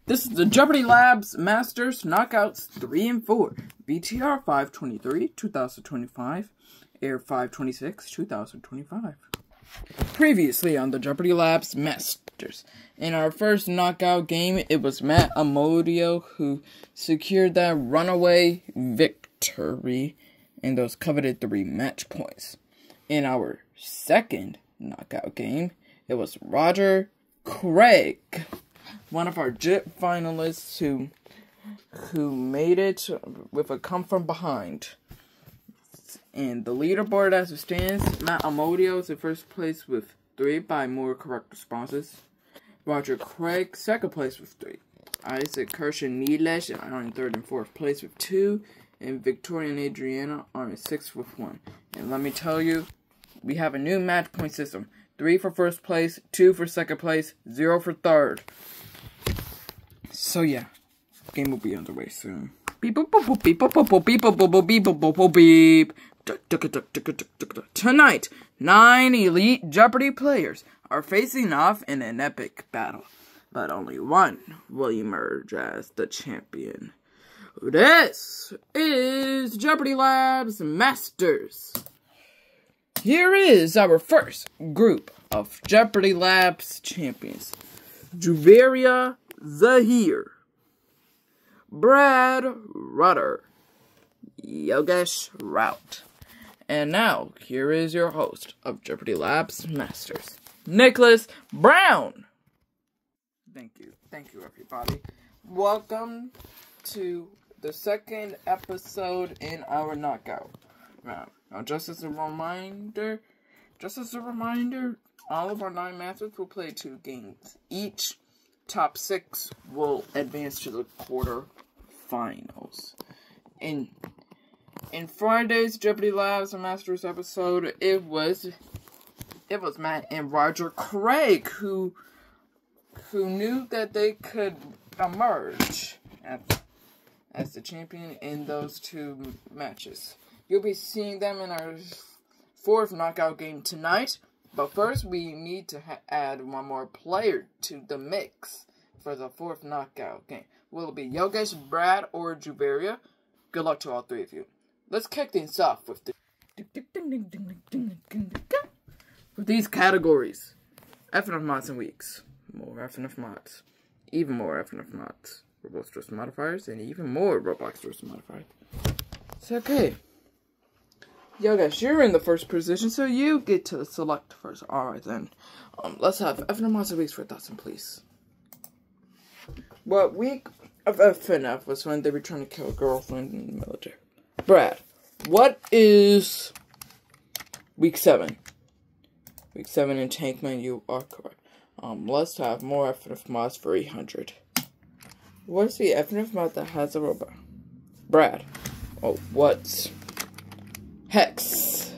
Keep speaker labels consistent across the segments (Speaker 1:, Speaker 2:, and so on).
Speaker 1: This is the Jeopardy Labs Masters Knockouts 3 and 4. BTR 523, 2025. Air 526, 2025. Previously on the Jeopardy Labs Masters. In our first knockout game, it was Matt Amodio who secured that runaway victory and those coveted 3 match points. In our second knockout game, it was Roger Craig, one of our JIP finalists who made it with a come from behind. And the leaderboard as it stands, Matt Amodio is in first place with 3 by more correct responses. Roger Craig, second place with 3. Isaac Kirshen Nilesh are in third and fourth place with 2. And Victoria and Adriana are in sixth with 1. And let me tell you, we have a new match point system. 3 for first place, 2 for second place, 0 for third. So yeah, game will be underway soon. Beep boop boop boop beep boop boop boop beep boop boop boop beep boop boop boop beep. Tonight, 9 elite Jeopardy players are facing off in an epic battle, but only one will emerge as the champion. This is Jeopardy Labs Masters. Here is our first group of Jeopardy Labs champions. Juveria Zahir, Brad Rutter, Yogesh Rout. And now, here is your host of Jeopardy Labs Masters, Nicholas Brown. Thank you everybody. Welcome to the second episode in our knockout round. Now, just as a reminder, all of our 9 matches will play 2 games each. Top 6 will advance to the quarterfinals. In Friday's Jeopardy Labs Masters episode, it was Matt and Roger Craig who knew that they could emerge as the champion in those 2 matches. You'll be seeing them in our 4th knockout game tonight. But first, we need to add one more player to the mix for the 4th knockout game. Will it be Yogesh, Brad, or Juveria? Good luck to all 3 of you. Let's kick things off with these categories. FNF mods and weeks. More FNF mods. Even more FNF mods. Roblox Source modifiers, and even more Roblox Source modifiers. It's okay. Yogesh, you're in the first position, so you get to select first. Alright then. Let's have FNF mods and weeks for 1,000, please. What week of FNF was when they were trying to kill a girlfriend in the military? Brad, what is week 7? Week 7 enchantment, you are correct. Let's have more FNF mods for 800. What's the FNF mod that has a robot? Brad, oh, what's Hex?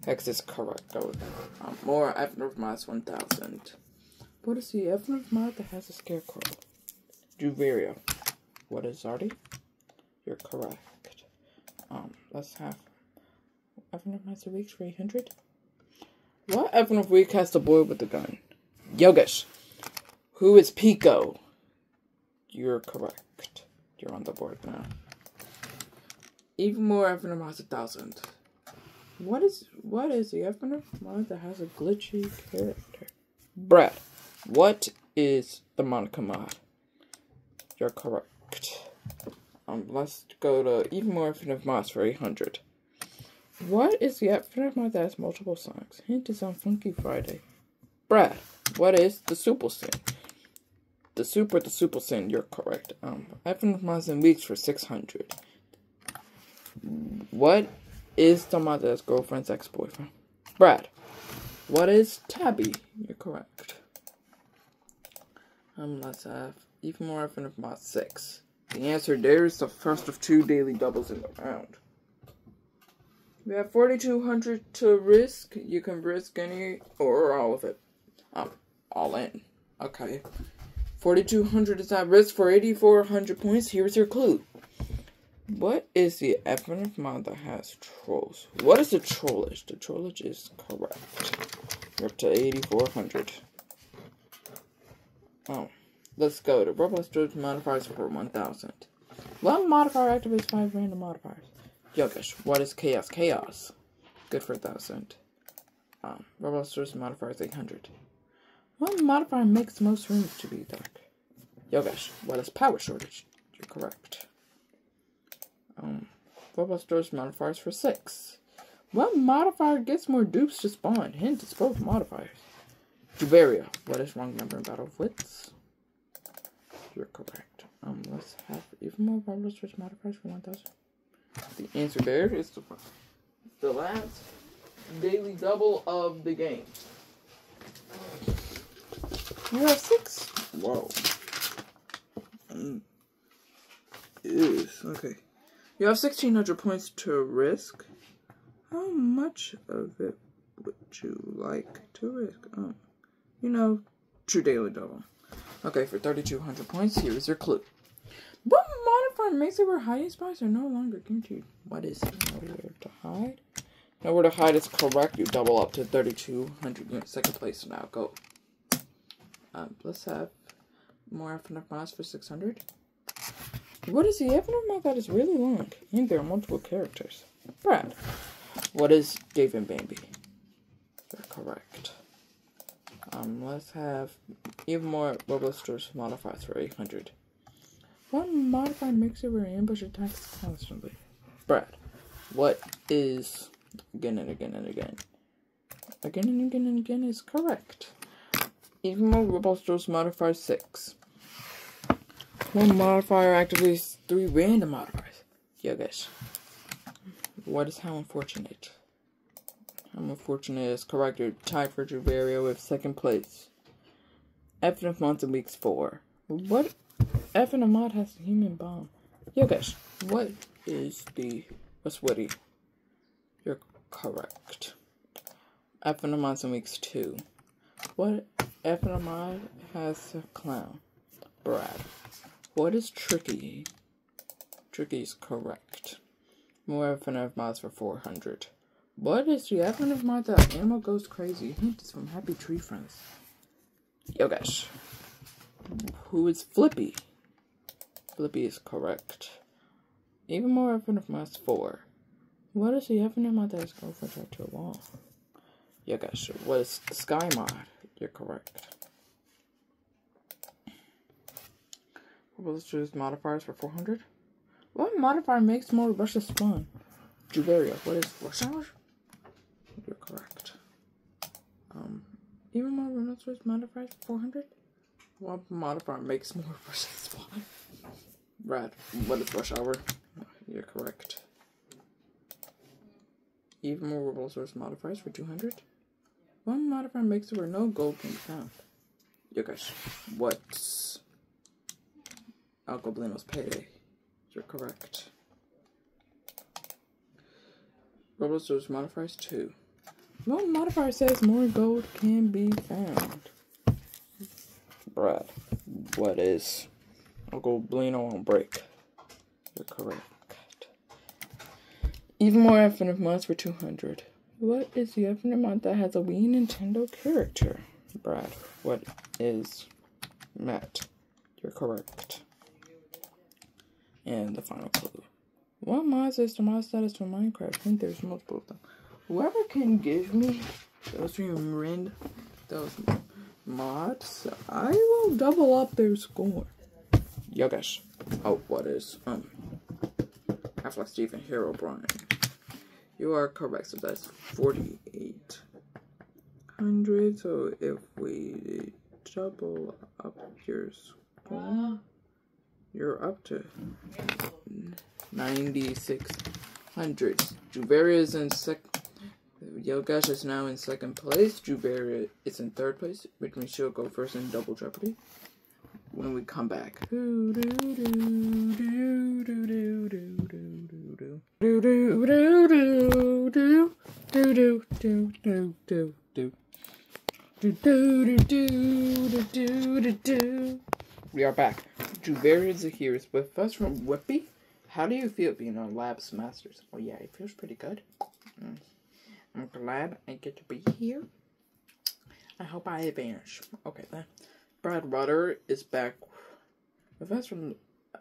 Speaker 1: Hex is correct. More FNF mods 1,000. What is the FNF mod that has a scarecrow? Juveria. What is Zardy? You're correct. Let's have FNF mods a week for 800. What FNF week has the boy with the gun? Yogesh. Who is Pico? You're correct. You're on the board now. Even more FNF mods 1,000. What is the FNF mod that has a glitchy character? Brad. What is the Monica mod? You're correct. Let's go to even more FNF mods for 800. What is the FNF mod that has multiple songs? Hint is on Funky Friday. Brad, what is the Super Sin? The Super Sin, you're correct. FNF mods and weeks for 600. What is the mod that has girlfriend's ex-boyfriend? Brad, what is Tabby? You're correct. Let's have even more FNF mods 6. The answer there is the first of 2 daily doubles in the round. We have 4,200 to risk. You can risk any or all of it. All in. Okay. 4,200 is at risk for 8,400 points. Here's your clue. What is the FNF mod that has trolls? What is the trollage? The trollage is correct. We're up to 8,400. let's go to Roblox Stores modifiers for 1,000. What modifier activates 5 random modifiers? Yogesh, what is chaos? Chaos. Good for 1,000. Roblox Stores modifiers 800. What modifier makes most rooms to be dark? Yogesh, what is power shortage? You're correct. Roblox Stores modifiers for 6. What modifier gets more dupes to spawn? Hint, it's both modifiers. Juveria, what is wrong number in Battle of Wits? You're correct. Let's have even more Roblox Stores modifiers for 1,000. The answer there is the last daily double of the game. You have 6. Whoa. Okay. You have 1,600 points to risk. How much of it would you like to risk? True daily double. Okay, for 3,200 points, here is your clue. What modifier makes it where hiding spots are no longer guaranteed? What is nowhere to hide? Nowhere to hide is correct. You double up to 3,200. You're in second place now. Go. Let's have more FNF mods for 600. What is the FNF mod that is really long? And there are multiple characters. Brad. What is Dave and Bambi? You're correct. Let's have even more Roblox Stores modifiers for 800. What modifier makes it where ambush attacks constantly? Brad. What is again and again and again? Again and again and again is correct. Even more Roblox Stores modifier 6. One modifier activates 3 random modifiers. Yogesh. What is how unfortunate? How unfortunate is correct. You're tied for Juveria with second place. FNF mods in weeks 4. What FNF mod has the human bomb? Yogesh. What is what's witty? You're correct. FNF mods in weeks 2. What FNF mod has a clown? Brad. What is tricky? Tricky is correct. More FNF mods for 400. What is the FNF mod that animal goes crazy? Hint is from Happy Tree Friends. Yogesh. Who is Flippy? Flippy is correct. Even more FNF mods 4. What is the FNF mod that is girlfriend to a wall? Yogesh. What is Sky mod? You're correct. Let's choose modifiers for 400. What modifier makes more rushes spawn? Juveria, what is rush hour? You're correct. Even more rhinoceros modifiers for 400. What modifier makes more rushes spawn? Brad, what is rush hour? You're correct. Even more rhinoceros modifiers for 200. What modifier makes it where no gold can be found? Yogesh, what's Alcoblino's payday? You're correct. Roblox Stores modifiers 2. What modifier says more gold can be found? Brad, what is Uncle Blino on break? You're correct. Even more FNF mods for 200. What is the FNF mod that has a Wii Nintendo character? Brad, what is Matt? You're correct. And the final clue. What mods is the mod status for Minecraft? I think there's multiple of them. Whoever can give me those mods, I will double up their score. Yogesh. Oh, what is Half-Life Stephen Hero Brian? You are correct, so that's 4,800. So if we double up your score, you're up to 9,600. Juveria is in Yogesh is now in second place. Juveria is in third place, which means she'll go first in Double Jeopardy when we come back. We are back. Juveria Zahir is with us from Whippy. How do you feel being on Labs Masters? Oh yeah, it feels pretty good. I'm glad I get to be here. I hope I advance. Okay then. Brad Rutter is back with us from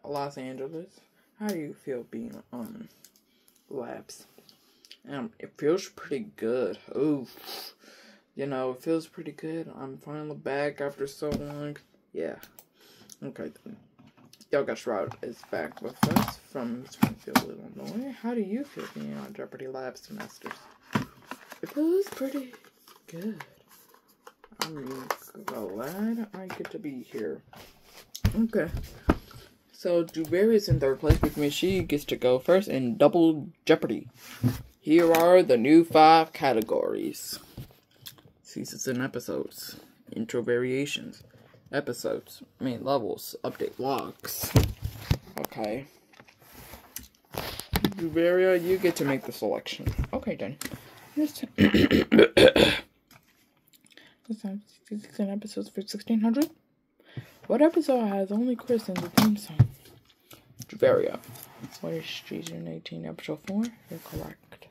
Speaker 1: Los Angeles. How do you feel being on Labs? It feels pretty good. Ooh, you know, it feels pretty good. I'm finally back after so long. Yeah. Okay then. Yoga Shroud is back with us from Springfield, Illinois. How do you feel being on Jeopardy Labs semesters? It feels pretty good. I'm glad I get to be here. Okay. So, Juveria is in third place with me. She gets to go first in Double Jeopardy. Here are the new 5 categories. Seasons and episodes. Intro variations. Episodes. Main levels. Update logs. Okay. Juveria, you get to make the selection. Okay, then. This time, seasons and episodes for 1600. What episode has only Chris in the theme song? Juveria. What is season 18, episode 4? You're correct.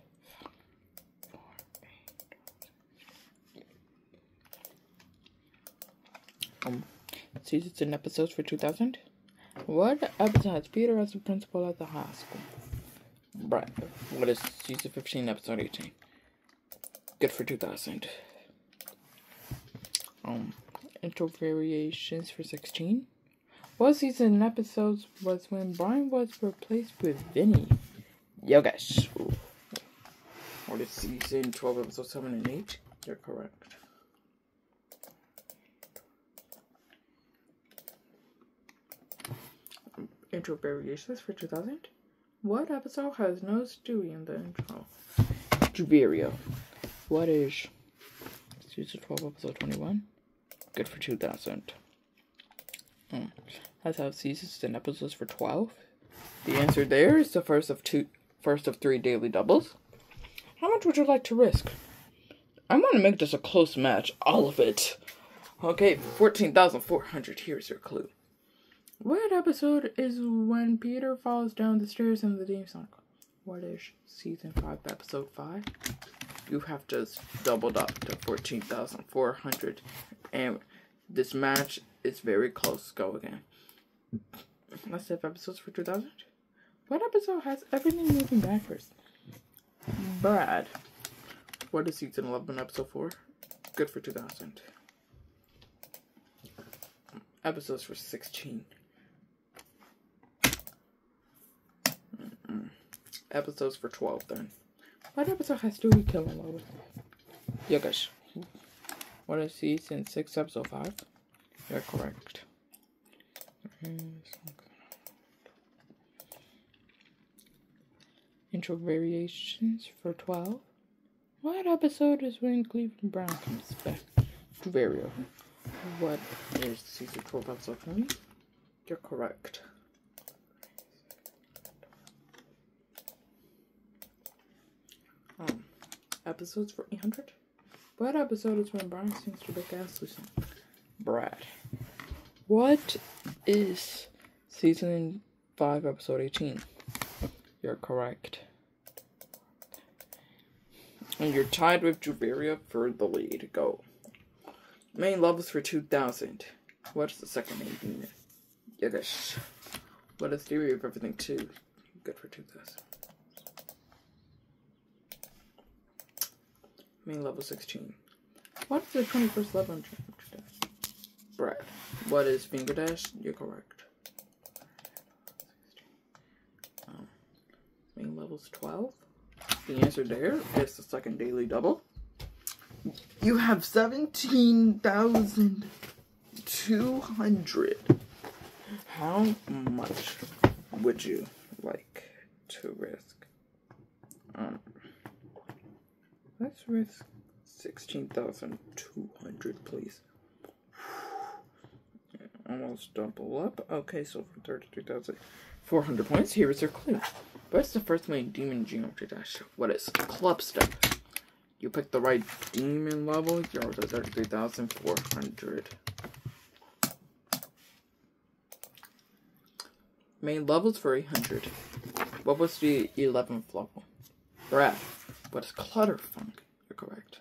Speaker 1: 4, 8. Seasons and episodes for 2000. What episode has Peter as the principal at the high school? Brad. What is season 15, episode 18? Good for 2000. Intro variations for 16. What season and episodes was when Brian was replaced with Vinny? Yo guys. What is season 12, episode 7 and 8? You're correct. Intro variations for 2000. What episode has no Stewie in the intro? Juveria. What is season 12, episode 21? Good for 2000. Let's have seasons and episodes for 12. The answer there is the first of 3 daily doubles. How much would you like to risk? I want to make this a close match. All of it. Okay, 14,400. Here's your clue. What episode is when Peter falls down the stairs in the theme song? What is season 5, episode 5? You have just doubled up to 14,400. And this match is very close. Go again. Let's have episodes for 2000. What episode has everything moving backwards? Brad. What is season 11, episode 4? Good for 2000. Episodes for 16. Episodes for 12 then. What episode has Stewie killing Lois? Yeah, guys. What is season 6, episode 5? You're correct. Intro variations for 12. What episode is when Cleveland Brown comes back? Juveria. What is season 12, episode 20? You're correct. Episodes for 800. What episode is when Brian sings to Big Ass Lucy? Brad. What is season 5, episode 18? You're correct. And you're tied with Juveria for the lead. Go. Main levels for 2000. What's the second main demon? Yiddish. What is Theory of Everything 2? Good for 2000. Main level 16. What is the 21st level in Dash? Brad. What is Finger Dash? You're correct. Main level's 12. The answer there is the second daily double. You have 17,200. How much would you like to risk? Let's risk 16,200, please. Almost double up. Okay, so for 33,400 points, here is your clue. What's the first main demon Geometry Dash? What is Club Step? You picked the right demon level. You're at 33,400. Main levels for 800. What was the 11th level? Brad. What is Clutter Funk? You're correct.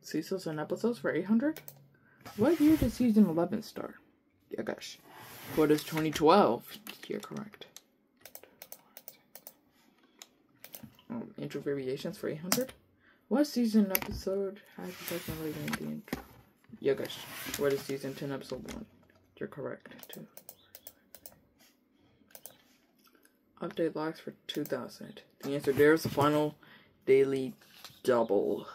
Speaker 1: seasons and episodes for 800? What year did season 11 start? Yeah, gosh. What is 2012? You're correct. Intro variations for 800? What season episode has the second rating in the intro? Yeah, gosh. What is season 10 episode 1? You're correct, too. Update logs for 2000. The answer there is the final daily double.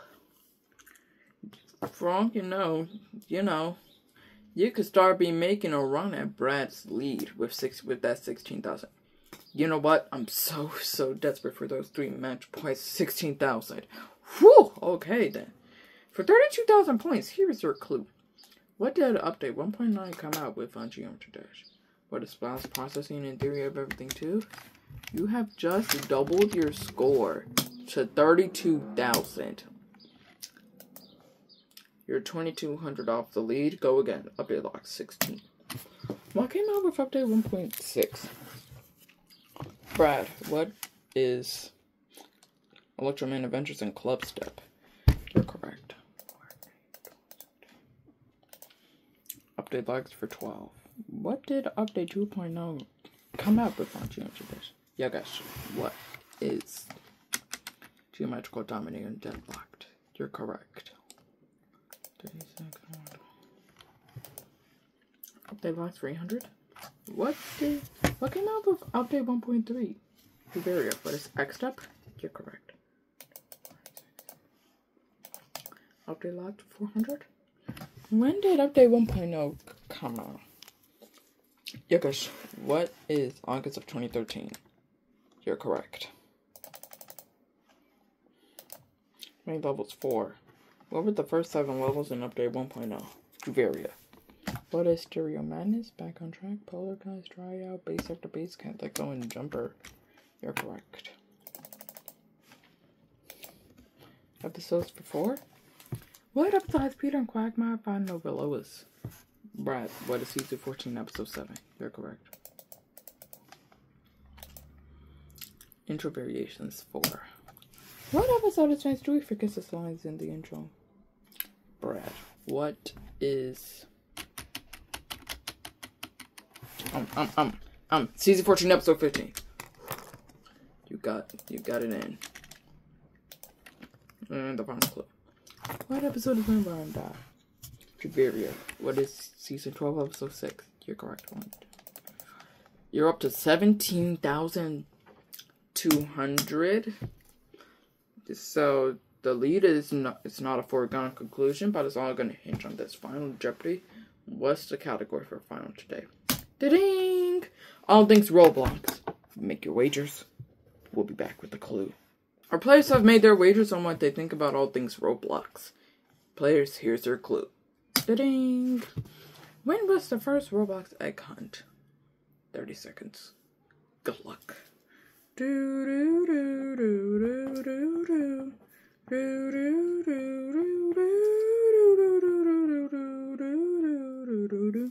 Speaker 1: From, you know, you could start making a run at Brad's lead with that 16,000. You know what? I'm so desperate for those 3 match points. 16,000. Whew! Okay then. For 32,000 points, here is your clue. What did update 1.9 come out with on Geometry Dash? What is fast processing and theory of everything too? You have just doubled your score to 32,000. You're 2,200 off the lead. Go again. Update lock 16. What came out with update 1.6? Brad, what is Electroman Adventures in Club Step? You're correct. Update logs for 12. What did update 2.0 come out with on Geometry Dash? Yeah, guys, what is Geometrical Dominator Deadlocked? You're correct. 30 seconds. Update logs for 800. What came out with update 1.3? Juveria, what is X step? You're correct. Update logged 400. When did update 1.0 come out? Yeah, guys, what is August of 2013? You're correct. Main levels 4. What were the first 7 levels in update 1.0? Juveria. What is Stereo Madness? Back on track. Polar Guys, Dry Out, Base After Base, Can't Let Go, and Jumper. You're correct. Episodes before? What episode has Peter and Quagmire found over Lois? Brad, what is season 14, episode 7? You're correct. Intro variations 4. What episode is Chance Dewey forgets his lines in the intro? Brad, what is season 14, episode 15. You got it in. And the final clip. What episode is when Brian died? Juveria. What is season 12, episode 6? You're correct. You're up to 17,200. So the lead is not a foregone conclusion, but it's all going to hinge on this final Jeopardy. What's the category for final today? Da-ding! All things Roblox. Make your wagers. We'll be back with the clue. Our players have made their wagers on what they think about all things Roblox. Players, here's their clue. Da-ding! When was the first Roblox egg hunt? 30 seconds. Good luck. Do do do do do do do do do do do do.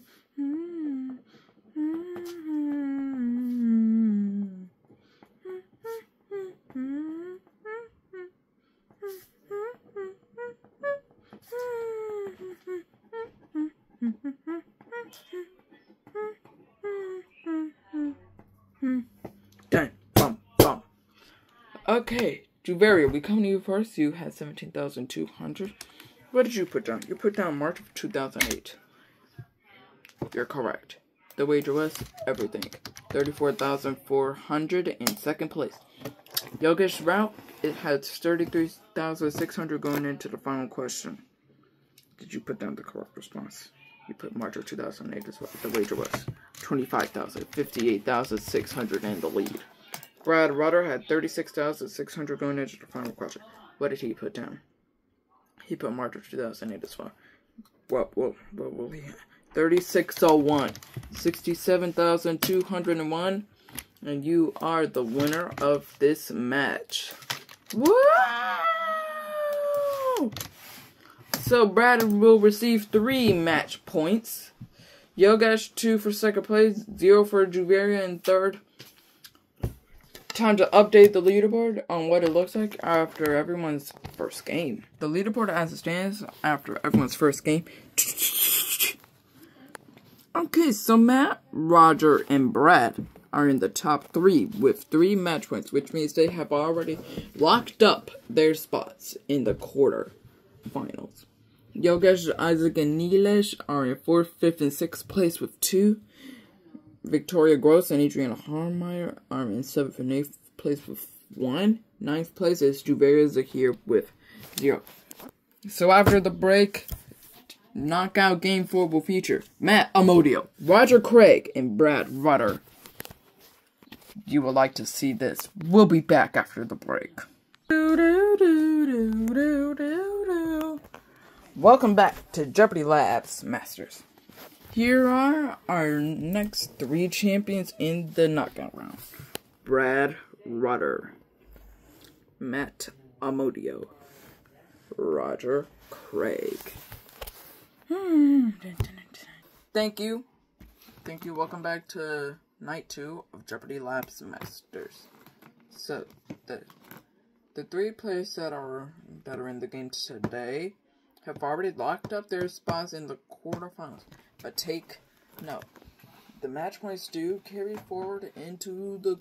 Speaker 1: Done. Bum, bum. Okay, Juveria, we come to you first. You had 17,200. What did you put down? You put down March of 2008. You're correct. The wager was everything. 34,400 in second place. Yogesh Rao, it had 33,600 going into the final question. Did you put down the correct response? You put March of 2008 as well. The wager was 25,000, 58,600 in the lead. Brad Rutter had 36,600 going into the final question. What did he put down? He put March of 2008 as well. What will he have? 3601, 67,201, and you are the winner of this match. Woo! So Brad will receive 3 match points. Yogesh 2 for second place, 0 for Juveria in third. Time to update the leaderboard on what it looks like after everyone's first game. The leaderboard as it stands after everyone's first game. Okay, so Matt, Roger, and Brad are in the top 3 with 3 match points, which means they have already locked up their spots in the quarterfinals. Yogesh, Isaac, and Nilesh are in 4th, 5th, and 6th place with 2. Victoria Gross and Adriana Harmeyer are in 7th and 8th place with 1. 9th place is Juveria Zahir with 0. So after the break, knockout game 4 will feature Matt Amodio, Roger Craig, and Brad Rutter. You would like to see this. We'll be back after the break. Welcome back to Jeopardy Labs Masters. Here are our next 3 champions in the knockout round. Brad Rutter, Matt Amodio, Roger Craig. Thank you. Welcome back to night 2 of Jeopardy Labs Masters. So, the 3 players that are in the game today have already locked up their spots in the quarterfinals. But take note, the match points do carry forward into the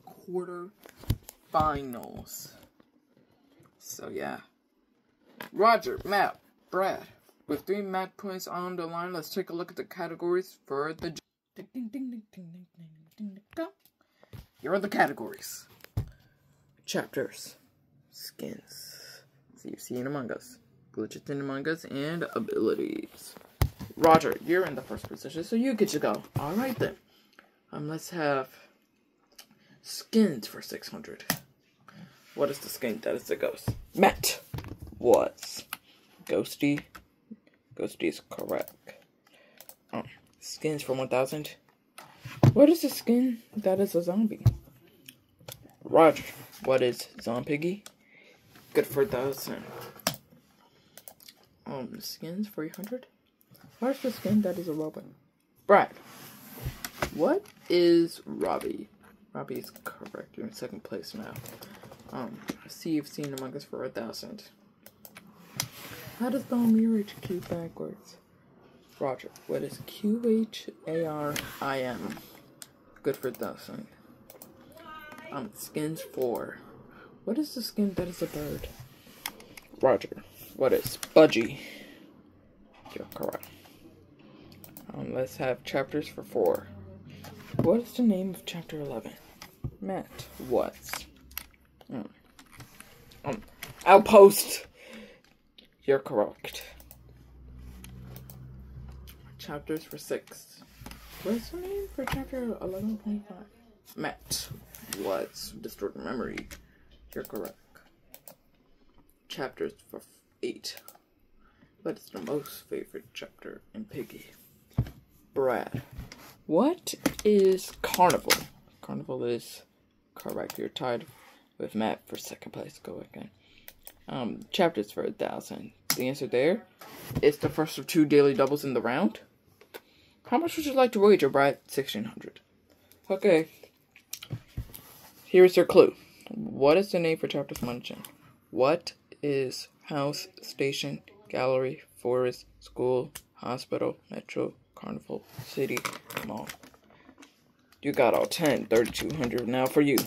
Speaker 1: quarterfinals. So yeah. Roger, Matt, Brad, with 3 match points on the line, let's take a look at the categories for the... Here are the categories. Chapters, skins, CFC and Among Us, glitches in Among Us, and abilities. Roger, you're in the first position, so you get to go. Alright then. Let's have skins for 600. What is the skin that is the ghost? Matt. What's Ghosty? Ghosty is correct. Skins for 1000. What is the skin that is a zombie? Roger. What is Zompiggy? Good for 1000. Skins for 800. What's the skin that is a robot? Brad. What is Robbie? Robbie is correct. You're in 2nd place now. See you've seen Among Us for 1000. How does spell HQ backwards? Roger. What is QHARIM? Good for 1000. Skins for. What is the skin that is a bird? Roger. What is Budgie? You're correct. Let's have chapters for 4. What is the name of chapter 11? Matt. What's? Outpost. You're correct. Chapters for 6. What's the name for chapter 11.5? Matt. What's Distorted Memory? You're correct. Chapters for 8. What is the most favorite chapter in Piggy? Brad. What is Carnival? Carnival is correct. You're tied with Matt for 2nd place. Go again. Chapters for 1000. The answer there is the first of 2 daily doubles in the round. How much would you like to wager, Brad? 1600. Okay. Here's your clue. What is the name for chapters mentioned? What is house, station, gallery, forest, school, hospital, metro, carnival, city, mall? You got all 10. 3200 now for you.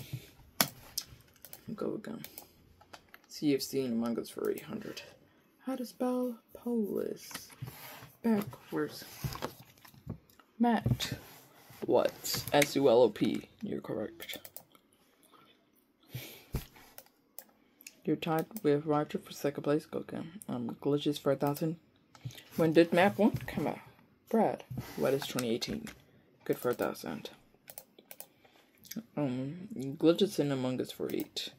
Speaker 1: Go again. CFC and Among Us for 800. How to spell Polish? Backwards. Matt. What? SULOP. You're correct. You're tied with Roger for 2nd place. Go again. Glitches for 1000. When did map 1 come out? Brad. What is 2018? Good for 1000. Glitches in Among Us for 8.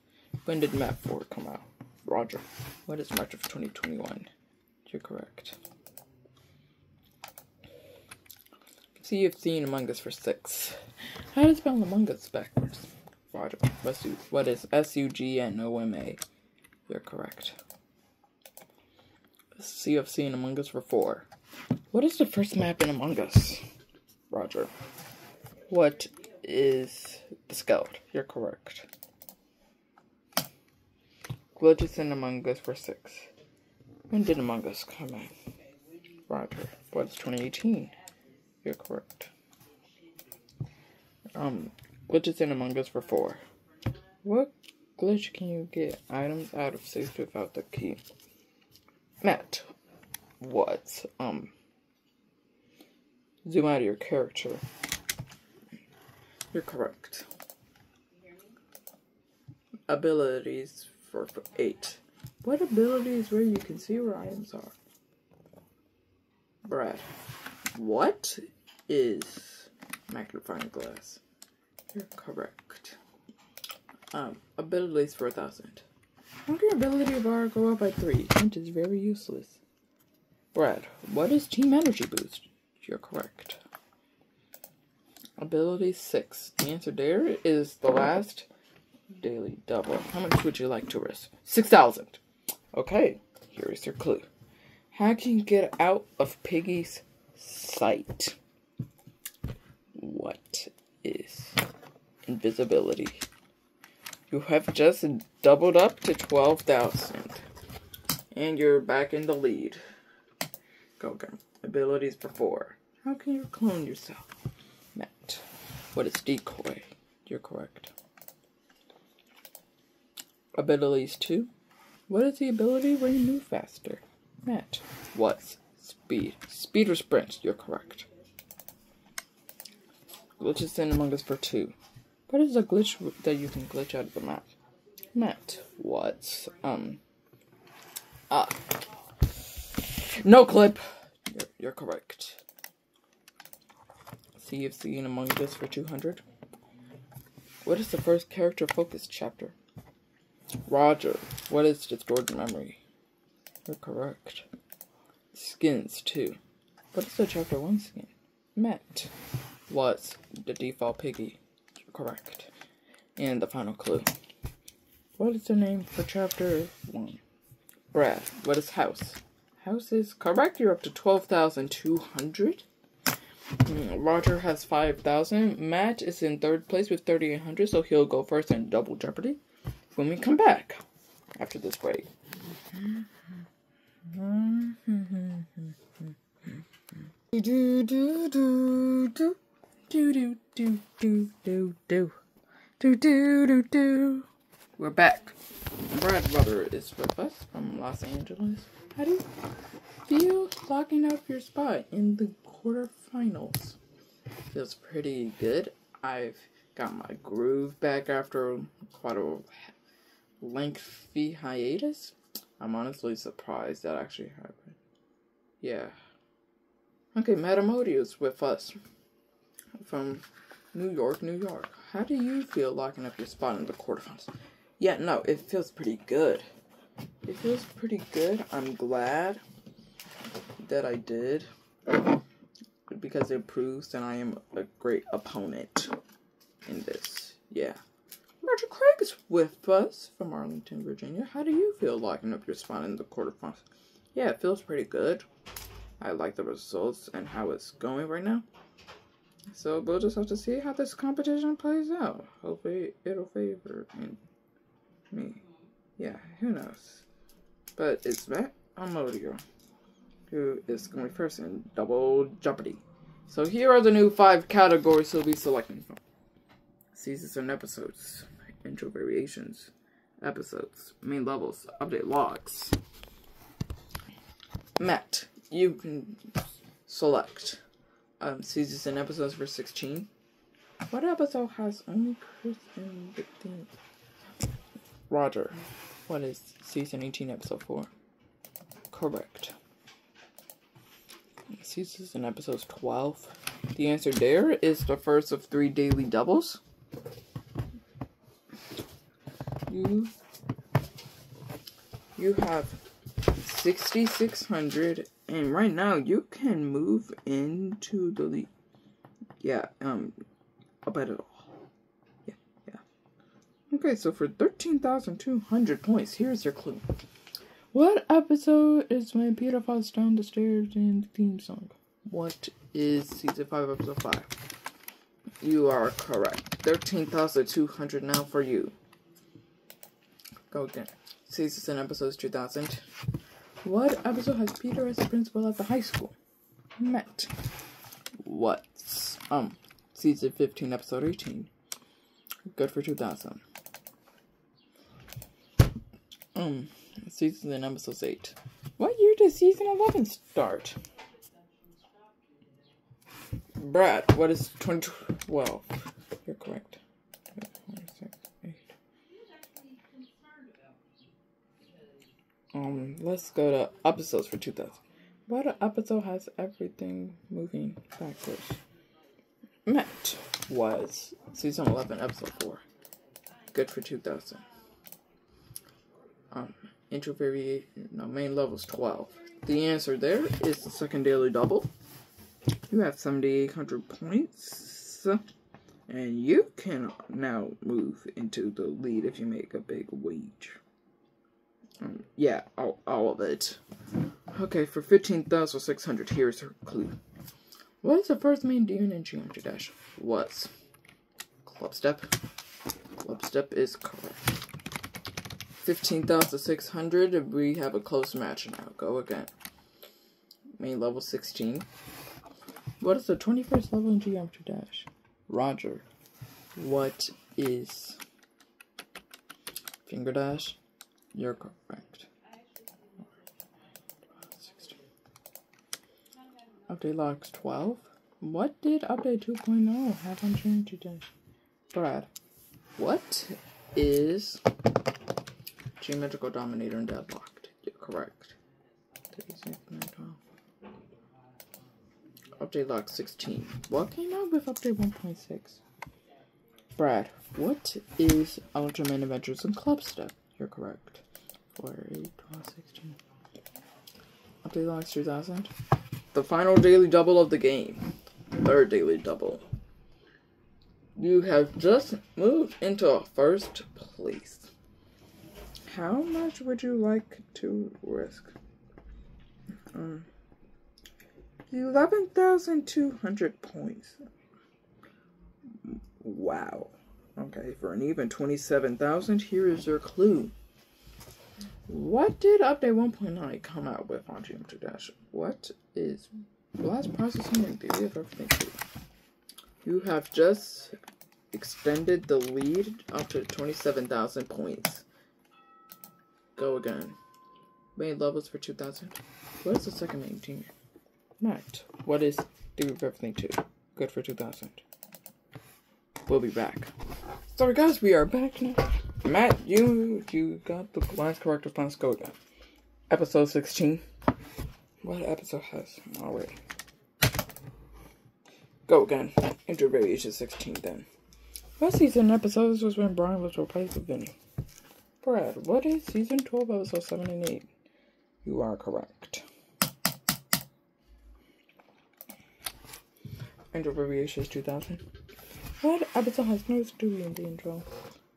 Speaker 1: When did map 4 come out? Roger. What is March of 2021? You're correct. CFC and Among Us for 6. How to spell Among Us backwards? Roger. What is SUGNOMA? You're correct. CFC and Among Us for 4. What is the first map in Among Us? Roger. What is the Scout? You're correct. Glitches in Among Us for 6. When did Among Us come out? Roger. What's 2018? You're correct. Glitches in Among Us for 4. What glitch can you get items out of safe without the key? Matt. What? Zoom out of your character. You're correct. Abilities for 8. What abilities where you can see where items are? Brad. What is magnifying glass? You're correct. Abilities for 1,000. How can your ability bar go up by 3? Hint is very useless. Brad. What is team energy boost? You're correct. Ability 6. The answer there is the last daily double. How much would you like to risk? 6,000. Okay, here is your clue. How can you get out of Piggy's sight? What is invisibility? You have just doubled up to 12,000. And you're back in the lead. Go again. Abilities for 4. How can you clone yourself? Matt. What is decoy? You're correct. Abilities 2. What is the ability where you move faster? Matt. What's speed? Speed or sprint? You're correct. Glitches in Among Us for 2. What is a glitch that you can glitch out of the map? Matt. What's no clip. You're correct. CFC in Among Us for 200. What is the first character focused chapter? Roger. What is distorted memory? You're correct. Skins 2. What is the chapter 1 skin? Matt. What's the default Piggy? You're correct. And the final clue. What is the name for chapter 1? Brad. What is house? House is correct. You're up to 12,200. Roger has 5,000. Matt is in 3rd place with 3,800, so he'll go first in Double Jeopardy when we come back after this break. We're back. Brad Brother is with us from Los Angeles. How do you feel locking up your spot in the quarterfinals? Feels pretty good. I've got my groove back after quite a lengthy hiatus. I'm honestly surprised that actually happened. Yeah. Okay, Madam Odie is with us from New York, New York. How do you feel locking up your spot in the quarterfinals? Yeah, no, it feels pretty good. It feels pretty good. I'm glad that I did, because it proves that I am a great opponent in this. Yeah. Roger Craig is with us from Arlington, Virginia. How do you feel locking up your spot in the quarterfinals? Yeah, it feels pretty good. I like the results and how it's going right now. So we'll just have to see how this competition plays out. Hopefully it'll favor me. Yeah, who knows? But it's Matt Amodio who is going first in Double Jeopardy. So here are the new 5 categories he'll be selecting from. Seasons and episodes, intro variations, episodes, main levels, update logs. Matt, you can select seasons and episodes for 16. What episode has only Chris and the theme? Roger, what is season 18 episode 4? Correct. Seasons and episodes 12. The answer there is the first of 3 daily doubles. You have 6,600, and right now you can move into the league. Yeah, I'll bet it all. Yeah. Okay, so for 13,200 points, here's your clue. What episode is when Peter falls down the stairs in the theme song? What is season 5, episode 5? You are correct. 13,200 now for you. Go again. Season and episodes 2000. What episode has Peter as the principal at the high school? Met. What's season 15, episode 18. Good for 2000. Season and episodes 8. What year did season 11 start? Brad, what is 2012? You're correct. Let's go to episodes for 2000. What episode has everything moving backwards? Met was season 11, episode 4. Good for 2000. Intro variation, no, main level's 12. The answer there is the second daily double. You have 7,800 points. And you can now move into the lead if you make a big wage. Yeah, all of it. Okay, for 15,600, here's her clue. What is the first main demon in Geometry Dash? Was Club Step. Club Step is correct. 15,600, we have a close match now. Go again. Main level 16. What is the 21st level in Geometry Dash? Roger. What is Finger Dash? You're correct. 16. Update logs 12. What did update 2.0 have on Geometry Dash? Brad. What is Geometrical Dominator and Deadlocked? You're correct. 36, 12. Update log 16. What came out with update 1.6? Brad, what is Ultraman Adventures and Club Step? You're correct. 4, 8, 12, 16. Update logs 2000. The final daily double of the game. Third daily double. You have just moved into first place. How much would you like to risk? 11,200 points. Wow. Okay, for an even 27,000, here is your clue. What did update 1.9 come out with on Geometry Dash? What is blast processing and theory of everything 2? You have just extended the lead up to 27,000 points. Go again. Main levels for 2000. What is the second main team? Matt. What is theory of everything 2? Good for 2000. We'll be back. Sorry guys, we are back now. Matt, you got the last correct response. Go again. Episode 16. What episode has already? Go again. Enter variation 16 then. What season episodes was when Brian was replaced with Vinny? Brad, what is season 12 episode 7 and 8? You are correct. Enter variation 2000. What episode has no Stewie in the intro?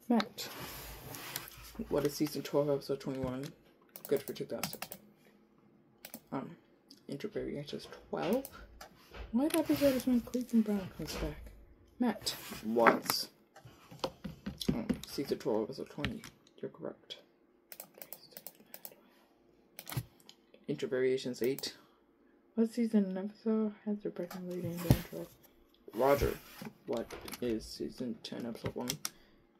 Speaker 1: Matt. What is season 12 episode 21? Good for 2000. Intro variation 12. What episode is when Cleveland Brown comes back? Matt. What's season 12 episode 20? You're correct. Intro variations 8. What season and episode has the breaking lead in the intro? Roger. What is season 10 episode 1?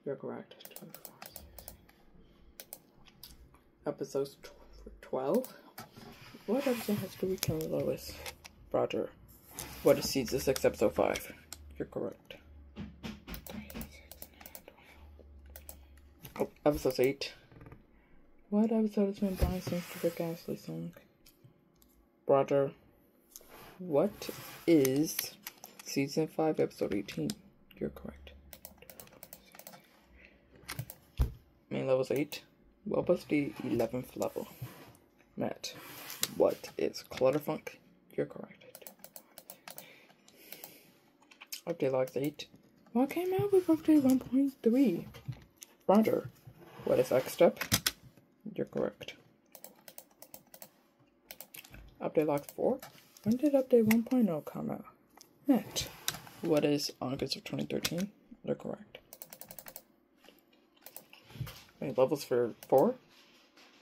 Speaker 1: You're correct. 24. Episode 12. What episode has Dewey Kelly Lois? Roger. What is season 6 episode 5? You're correct. Oh, episode 8. What episode is when Brian sings to Rick Astley's song? Roger. What is season 5 episode 18? You're correct. Main level's 8. What was the 11th level? Matt. What is Clutterfunk? You're correct. Update logs 8. What came out with update 1.3? Roger. What is X Step? You're correct. Update logs 4. When did update 1.0 come out? Matt. What is August of 2013? You're correct. Wait, levels for 4?